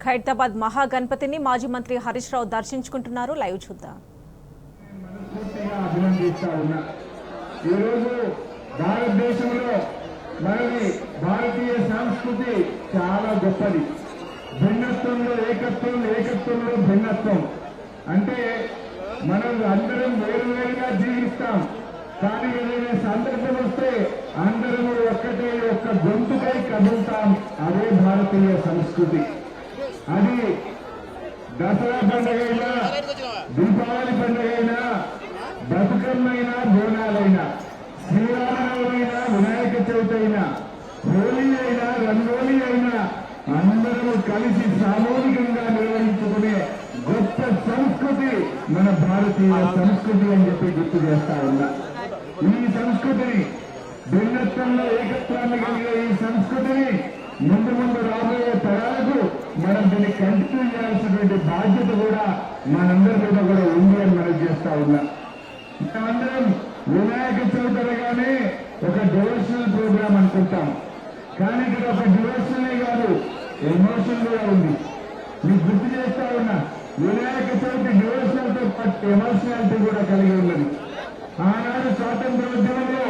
ఖైరతాబాద్ మహాగణపతిని మాజీ మంత్రి హరీష్ రావు దర్శించుకుంటున్నారు. లైవ్ చూద్దాం. భారతదేశంలో మనది భారతీయ సంస్కృతి చాలా గొప్పది. భిన్నత్వంలో ఏకత్వం, ఏకత్వంలో భిన్నత్వం. అంటే మనం అందరం వేరువేరుగా జీవిస్తాం, కానీ ఏదైనా సందర్భం వస్తే అందరము ఒక్కటే ఒక్క గొంతుకై కదులుతాం. అదే భారతీయ సంస్కృతి. అది దసరా పండుగ అయినా, దీపావళి పండుగ అయినా, బతుకమ్మైనా, బోనాలైనా, శ్రీరామనవమైనా, వినాయక చవితి అయినా, హోలీ అయినా, రంగోలీ అయినా అందరూ కలిసి సామూహికంగా నిర్వహించుకునే గొప్ప సంస్కృతి మన భారతీయ సంస్కృతి అని చెప్పి గుర్తు చేస్తా ఉన్నా. ఈ సంస్కృతిని, భిన్నత్వంలో ఏకత్వాన్ని కలిగే ఈ సంస్కృతిని ముందు ముందు రాబోయే తరాలకు మనం దీన్ని కంటిన్యూ చేయాల్సినటువంటి బాధ్యత కూడా మనందరి మీద కూడా ఉంది అని మనం చేస్తా ఉన్నా. మేమందరం వినాయక చవితి అనగానే ఒక డివోషనల్ ప్రోగ్రామ్ అనుకుంటాం, కానీ ఇక్కడ ఒక డివోషనలే కాదు, ఎమోషన్ కూడా ఉంది. మీకు గుర్తు చేస్తా ఉన్నా, వినాయక చవితి డివోషనల్ తో పాటు ఎమోషనాలిటీ కూడా కలిగి ఉన్నది. ఆనాడు స్వాతంత్రోద్యమంలో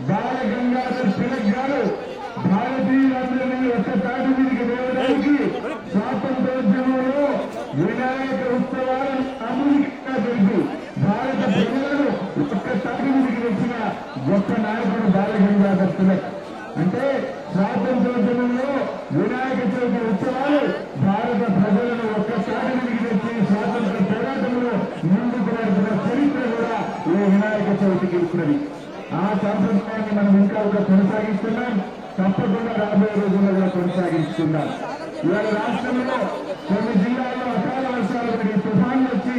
బాల గంగాధర్ తిలక్ గారు భారతీయులందరినీ ఒక్క తాటి మీదకి వేయడానికి స్వాతంత్రోద్యమంలో వినాయక ఉత్సవాలను సామూహికంగా జరిపి భారత ప్రజలను ఒక్క తాటి మీదకి వచ్చిన గొప్ప నాయకుడు బాల గంగాధర్ తిలక్. అంటే స్వాతంత్రోద్యమంలో వినాయక చవితి ఉత్సవాలు భారత ప్రజలను ఒక్క తాటి మీదకి తెచ్చి స్వాతంత్ర పోరాటంలో ముందుకు నడిపిన చరిత్ర కూడా ఈ వినాయక చవితికి ఉన్నది. ఆ సంప్రదాయాన్ని మనం ఇంకా ఒక కొనసాగిస్తున్నాం, తప్పకుండా రాబోయే రోజుల్లో కూడా కొనసాగించుకుందాం. ఇవాళ రాష్ట్రంలో కొన్ని జిల్లాల్లో అకాల వర్షాలు పడి తుఫాన్లు వచ్చి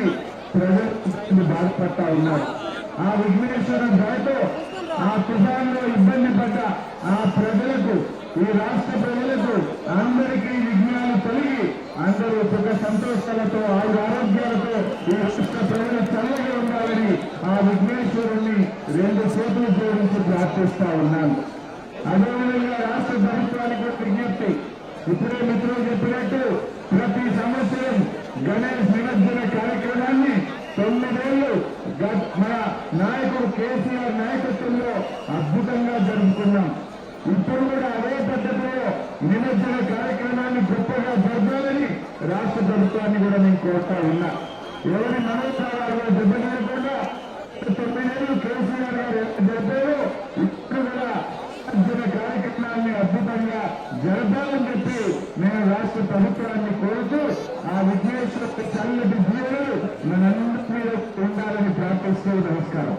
ప్రజలు బాధపడతా ఉన్నారు. ఆ విఘ్నేశ్వర దయతో ఆ తుఫాన్లో ఇబ్బంది పడ్డ ఆ ప్రజలకు, ఈ రాష్ట్ర ప్రజలకు అందరికీ విఘ్నాలు తొలగి అందరూ సుఖ సంతోషాలతో, ఆరోగ్యాలతో ఈ రాష్ట్ర ప్రజలు చల్లగా ఉండాలని ఆ విఘ్నేశ్వరుణ్ణి రెండు చేతులు జోడించి ప్రార్థిస్తా ఉన్నాను. అదేవిధంగా రాష్ట్ర ప్రభుత్వానికి విజ్ఞప్తి, ఇప్పుడే మిత్రులు చెప్పినట్టు ప్రతి సంవత్సరం గణేష్ నిమజ్జన కార్యక్రమాన్ని 9 ఏళ్లు మన నాయకుడు కేసీఆర్ నాయకత్వంలో అద్భుతంగా జరుపుకున్నాం. ఇప్పుడు కూడా అదే పద్ధతిలో నిమజ్జన కార్యక్రమాన్ని గొప్పగా జరపాలని రాష్ట్ర ప్రభుత్వాన్ని కూడా నేను కోరుతా ఉన్నా. ఎవరి మనోభావాలు దెబ్బతినకుండా 9 ఏళ్లు కేసీఆర్ గారు జరిపారు, ఇప్పుడు కూడా నిమజ్జన కార్యక్రమాన్ని అద్భుతంగా జరపాలని చెప్పి నేను రాష్ట్ర ప్రభుత్వాన్ని కోరుతూ ఆ విఘ్నేశ్వర చల్లటి దీవులు మనందరి మీద ఉండాలని ప్రార్థిస్తూ నమస్కారం.